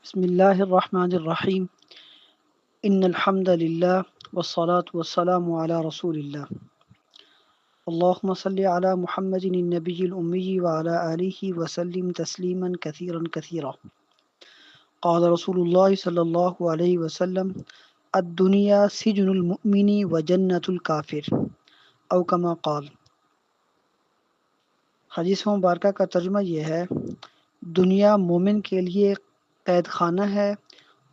بسم اللہ الرحمن الرحیم ان الحمد للہ والصلاة والسلام علی رسول اللہ اللہم صلی علی محمد النبی الامی وعلی آلہ وسلم تسلیما کثیرا کثیرا قال رسول اللہ صلی اللہ علیہ وسلم الدنیا سجن المؤمن وجنت الکافر او کما قال۔ حدیث مبارکہ کا ترجمہ یہ ہے، دنیا مومن کے لیے قید خانہ ہے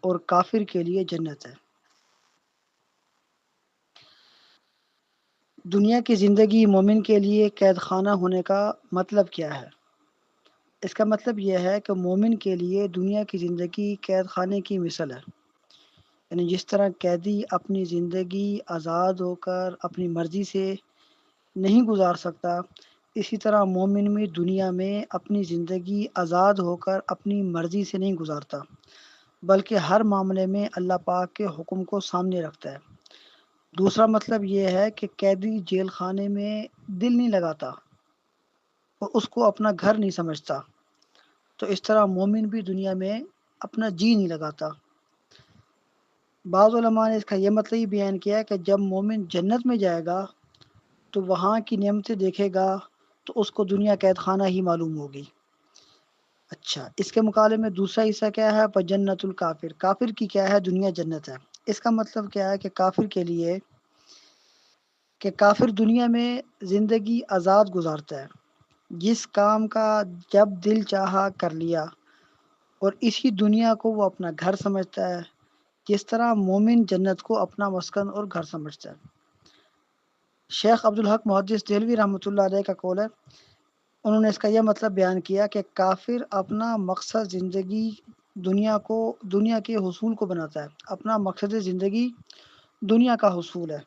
اور کافر کے لیے جنت ہے۔ دنیا کی زندگی مومن کے لیے قید خانہ ہونے کا مطلب کیا ہے؟ اس کا مطلب یہ ہے کہ مومن کے لیے دنیا کی زندگی قید خانے کی مثل ہے، یعنی جس طرح قیدی اپنی زندگی آزاد ہو کر اپنی مرضی سے نہیں گزار سکتا، اسی طرح مومن بھی دنیا میں اپنی زندگی آزاد ہو کر اپنی مرضی سے نہیں گزارتا، بلکہ ہر معاملے میں اللہ پاک کے حکم کو سامنے رکھتا ہے۔ دوسرا مطلب یہ ہے کہ قیدی جیل خانے میں دل نہیں لگاتا اور اس کو اپنا گھر نہیں سمجھتا، تو اس طرح مومن بھی دنیا میں اپنا جی نہیں لگاتا۔ بعض علماء نے اس کا یہ مطلب ہی بیان کیا کہ جب مومن جنت میں جائے گا تو وہاں کی نعمتیں دیکھے گا تو اس کو دنیا قید خانہ ہی معلوم ہوگی۔ اچھا، اس کے مقابلے میں دوسرا حصہ کیا ہے؟ جنت الکافر، کافر کی کیا ہے؟ دنیا جنت ہے۔ اس کا مطلب کیا ہے کہ کافر کے لیے کہ کافر دنیا میں زندگی آزاد گزارتا ہے، جس کام کا جب دل چاہا کر لیا، اور اسی دنیا کو وہ اپنا گھر سمجھتا ہے، جس طرح مومن جنت کو اپنا مسکن اور گھر سمجھتا ہے۔ شیخ عبدالحق محدث دہلوی رحمۃ اللہ علیہ کا قول ہے، انہوں نے اس کا یہ مطلب بیان کیا کہ کافر اپنا مقصد زندگی دنیا کے حصول کو بناتا ہے، اپنا مقصد زندگی دنیا کا حصول ہے،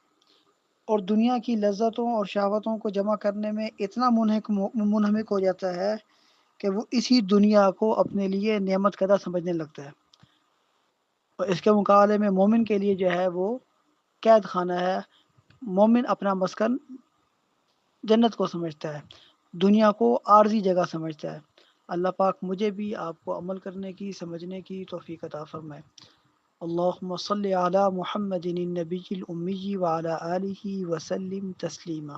اور دنیا کی لذتوں اور شہوتوں کو جمع کرنے میں اتنا منہمک ہو جاتا ہے کہ وہ اسی دنیا کو اپنے لیے نعمت قدر سمجھنے لگتا ہے۔ اور اس کے مقابلے میں مومن کے لیے جو ہے وہ قید خانہ ہے، مومن اپنا مسکن جنت کو سمجھتا ہے، دنیا کو عارضی جگہ سمجھتا ہے۔ اللہ پاک مجھے بھی آپ کو عمل کرنے کی، سمجھنے کی توفیق عطا فرمائے۔ اللہم صلی علی محمد النبی الامی وعلی آلہ وسلم تسلیما۔